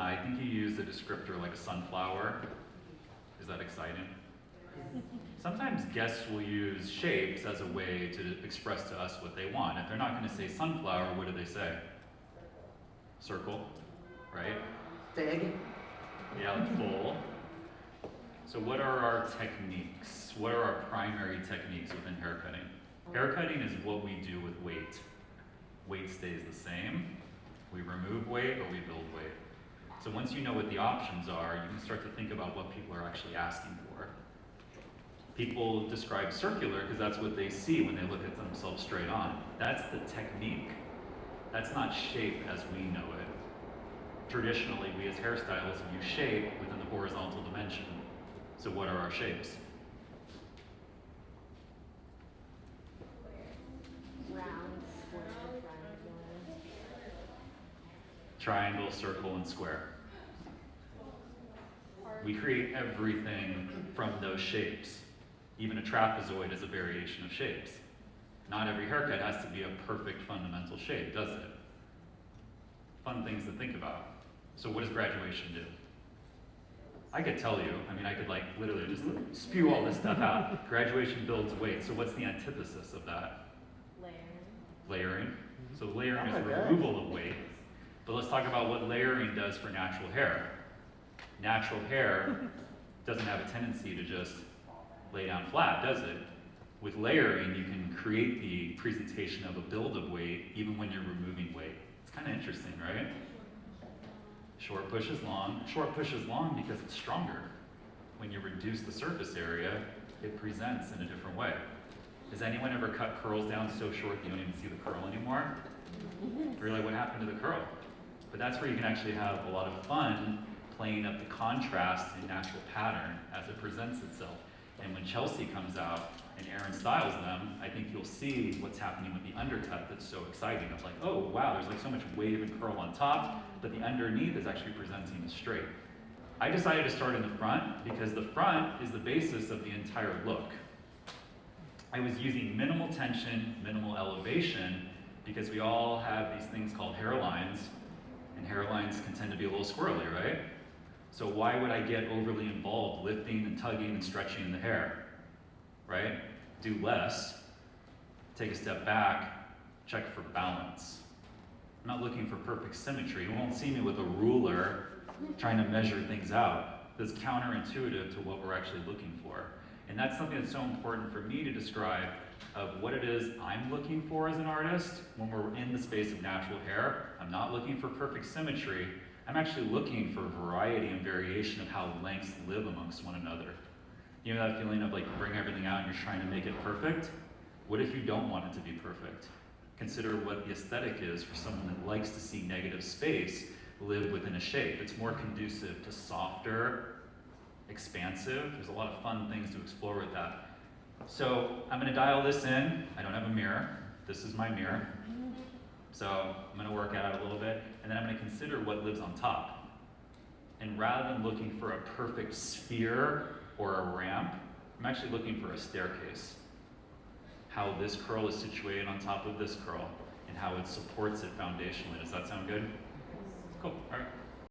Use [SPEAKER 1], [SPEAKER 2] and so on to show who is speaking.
[SPEAKER 1] I think you used a descriptor like a sunflower. Is that exciting? Sometimes guests will use shapes as a way to express to us what they want. If they're not going to say sunflower, what do they say? Circle, right?
[SPEAKER 2] Big.
[SPEAKER 1] Yeah, like full. So what are our techniques? What are our primary techniques within haircutting? Haircutting is what we do with weight. Weight stays the same. We remove weight or we build weight. So once you know what the options are, you can start to think about what people are actually asking for. People describe circular because that's what they see when they look at themselves straight on. That's the technique. That's not shape as we know it. Traditionally, we as hairstylists view shape within the horizontal dimension. So what are our shapes?
[SPEAKER 3] Round, square,
[SPEAKER 1] Triangle, circle, and square. We create everything from those shapes. Even a trapezoid is a variation of shapes. Not every haircut has to be a perfect fundamental shape, does it? Fun things to think about. So what does graduation do? I could tell you, I could like literally just spew all this stuff out. Graduation builds weight, so what's the antithesis of that? Layering. So layering is removal of weight. But let's talk about what layering does for natural hair. Natural hair doesn't have a tendency to just lay down flat, does it? With layering, you can create the presentation of a build of weight even when you're removing weight. It's kind of interesting, right? Short pushes long. Short pushes long because it's stronger. When you reduce the surface area, it presents in a different way. Has anyone ever cut curls down so short you don't even see the curl anymore? Or you're like, what happened to the curl? But that's where you can actually have a lot of fun playing up the contrast and natural pattern as it presents itself. And when Chelsea comes out and Aaron styles them, I think you'll see what's happening with the undercut that's so exciting. It's like, oh wow, there's like so much wave and curl on top, but the underneath is actually presenting as straight. I decided to start in the front because the front is the basis of the entire look. I was using minimal tension, minimal elevation, because we all have these things called hairlines, and hairlines can tend to be a little squirrely, right? So why would I get overly involved lifting and tugging and stretching the hair, right? Do less, take a step back, check for balance. I'm not looking for perfect symmetry. You won't see me with a ruler trying to measure things out. That's counterintuitive to what we're actually looking for. And that's something that's so important for me to describe of what it is I'm looking for as an artist when we're in the space of natural hair. I'm not looking for perfect symmetry. I'm actually looking for variety and variation of how lengths live amongst one another. You know that feeling of like bring everything out and you're trying to make it perfect? What if you don't want it to be perfect? Consider what the aesthetic is for someone that likes to see negative space live within a shape. It's more conducive to softer, expansive. There's a lot of fun things to explore with that. So I'm gonna dial this in. I don't have a mirror. This is my mirror. So I'm gonna work at it a little bit, and then I'm gonna consider what lives on top. And rather than looking for a perfect sphere or a ramp, I'm actually looking for a staircase. How this curl is situated on top of this curl, and how it supports it foundationally. Does that sound good? Cool, all right.